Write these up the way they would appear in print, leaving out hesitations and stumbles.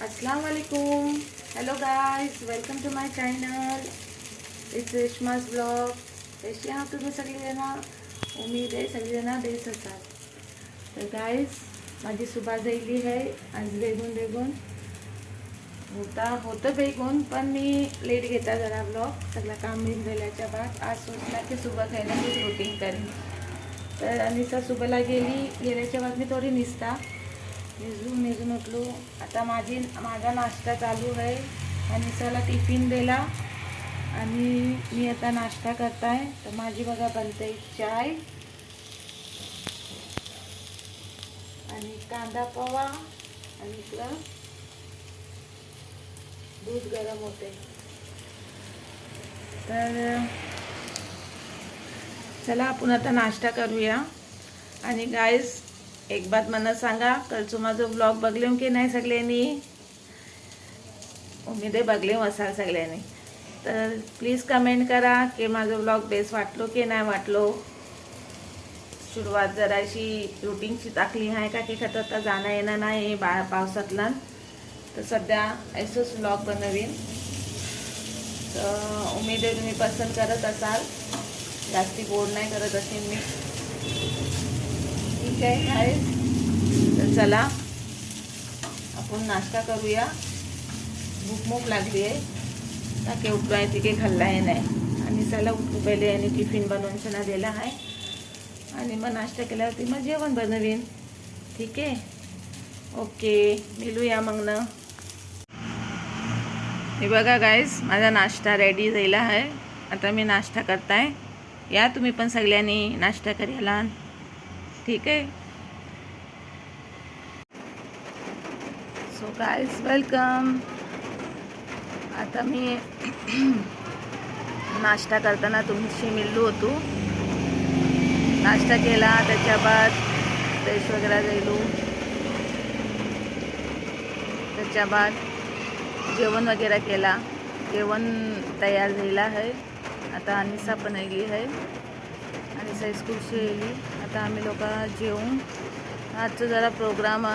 अस्सलाम वालेकुम. Hello guys, welcome to my channel. It's Reshma's blog. कशी आहात तुम्ही सगळेजण? उम्मीद आहे सगळेजण बेस असाल. तर गाइस, माझी सुबह जायली आहे आज बेगून होतं बेगून, पण मी लेट घेता जरा ब्लॉग सगळं काम बिम झाल्याच्या बाद. आज सोचला की सुबह खायला मी रुटीन करेन. तर अनिसा सुबहला गेल्याच्या बाद मी थोडी निजून उठलो. आता माझा नाश्ता चालू आहे. अनिसाला टिफिन दिला आणि मी आता नाश्ता करताय. तर माझी बघा बनते चाय आणि कांदा पोहा आणि इकडं दूध गरम होते. तर चला आपण आता नाश्ता करूया. आणि गाईस, एक बात मला सांगा, कालचो माझा ब्लॉग बघले की नाही सगळ्यांनी? उम्मीद आहे बघले असाल सगळ्यांनी. तर प्लीज कमेंट करा की माझा ब्लॉग बेस्ट वाटलो की नाही वाटलो. सुरुवात जराशी रुटीनची टाकली आहे का की खत आता जाणं येणं नाही पावसातला. तर सध्या असंच ब्लॉग बनवीन. तर उम्मीद आहे तुम्ही पसंत करत असाल. जास्ती बोर नाही करत असेल मी. ठीक आहे. तर चला आपण नाश्ता करूया. भूक लागली आहे. ताके उठलो आहे तिथे खाल्ला आहे नाही. आणि चला उठू पहिले आणि टिफिन बनवून सणा दिला आहे. आणि मग नाश्ता केल्यावरती मग जेवण बनवीन. ठीक आहे. ओके, मिळूया मग ना. हे बघा गाईस, माझा नाश्ता रेडी झाला आहे. आता मी नाश्ता करताय. या तुम्ही पण सगळ्यांनी नाश्ता करायला. ठीक आहे. So guys, welcome. आता मी नाश्ता करताना तुमची मिळलो होतो. नाश्ता केला, त्याच्या बाद फ्रेश वगैरे झालो. त्याच्या बाद जेवण वगैरे केला. जेवण तयार झाला आहे. आता अनिसा पण आली आहे. अनिसा स्कूलशी येली. आता आम्ही लोक जेवून आजचं जरा प्रोग्राम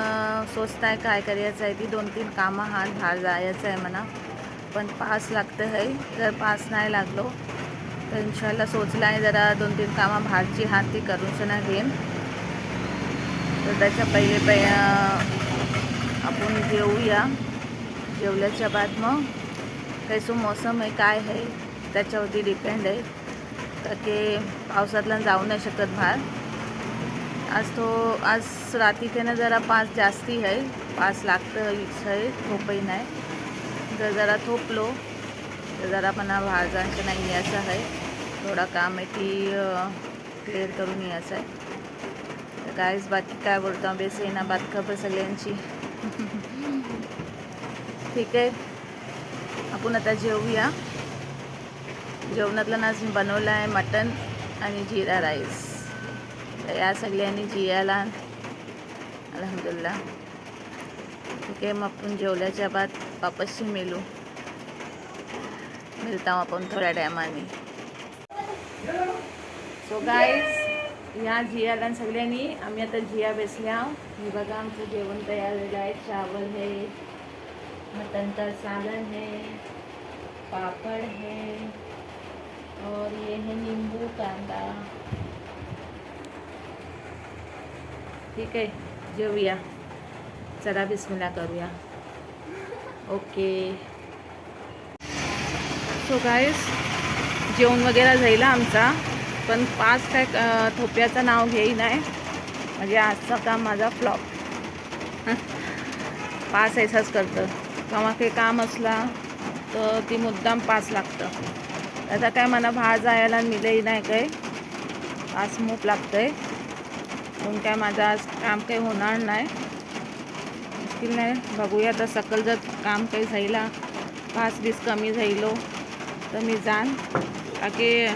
सोचताय काय करायचं आहे. ती 2-3 कामं हात बाहेर जायचं आहे म्हणा, पण पास लागतं आहे. जर पास नाही लागलो तर इन्शाल्लाह सोचलं आहे जरा 2-3 कामं बाहेरची हात ती करून सणा घेईन. तर त्याच्या पहिले आपण जेवूया. जेवल्याच्या बाद मग कैसो मौसम आहे काय आहे त्याच्यावरती डिपेंड आहे. तर की पावसातला जाऊ नाही शकत बाहेर. आज रात्री त्यानं जरा पास जास्ती आहे. पास लागतं आहे, थोपही नाही. जर जरा थोपलो तर जरा मला बाहेर जायचं नाही यायचं आहे. थोडा काम आहे ती क्लिअर करून यायचं आहे. तर गाईस, बाकी काय बोलतो बेस आहे ना बात खबर सगळ्यांची. ठीक आहे. आपण आता जेवूया. जेवणातलं आज बनवलं आहे मटन आणि जिरा राईस. तर या सगळ्यांनी जियाला अल्हम्दुलिल्लाह. ठीक आहे. मग आपण जेवल्याच्या बाद वापसशी मिळता आपण थोड्या टायमाने. सो गाईज, या जियाला सगळ्यांनी आम्ही आता जिया बेसल्या. हे बघा आमचं जेवण तयार झालं आहे. चावल है, मटन का सालन है, पापड़ है और ये है नींबू कांदा. ठीक आहे. जेवूया. चला बिस्मिल्लाह करूया. ओके. सो गाईस, जेवण वगैरे झाला आमचा, पण पास काय थोप्याचं नाव घेई नाही. म्हणजे आजचा काम माझा फ्लॉप. पास ऐसाच करतं. केव्हा काही काम असला तर ती मुद्दाम पास लागतं. आता काय मला बाहेर जायला मिळेही नाही. काय पास मूप लागतं आहे म्हणून काय माझं आज काम काही होणार नाही. मुश्किल नाही. बघूया तर सकल जर काम काही झाला, पास बीस कमी झालो तर मी जाण. की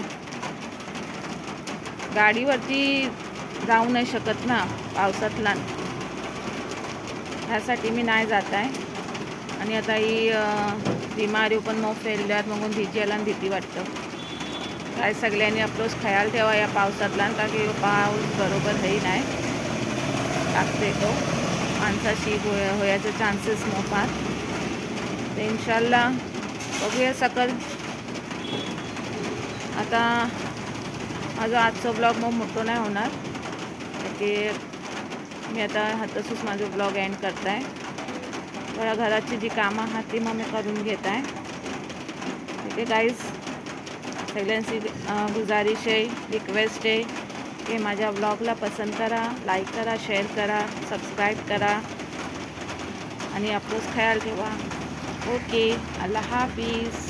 गाडीवरती जाऊ नाही शकत ना पावसातला. ह्यासाठी मी नाही जात आहे. आणि आता ही बिमारी पण मग फैलल्यात म्हणून भिजायला भीती वाटतं. काय सगळ्यांनी आपलोच ख्याल ठेवा या पावसातला, का की पाऊस बरोबर हे नाही लागते तो. माणसाशी होयाचे चान्सेस मोफात. तर इन्शाल्लाह बघूया सकल. आता माझा आजचा ब्लॉग मग मोठं नाही होणार की मी आता तसंच माझं ब्लॉग एंड करत आहे. थोड्या घराची जी कामं आहात ती मग मी करून घेत आहे. ठीक आहे गाईज, सगळ्यांची गुजारिश आहे, रिक्वेस्ट आहे की माझ्या ब्लॉगला पसंत करा, लाईक करा, शेअर करा, सबस्क्राईब करा आणि आपलंच ख्याल ठेवा. ओके, अल्लाह हाफिज.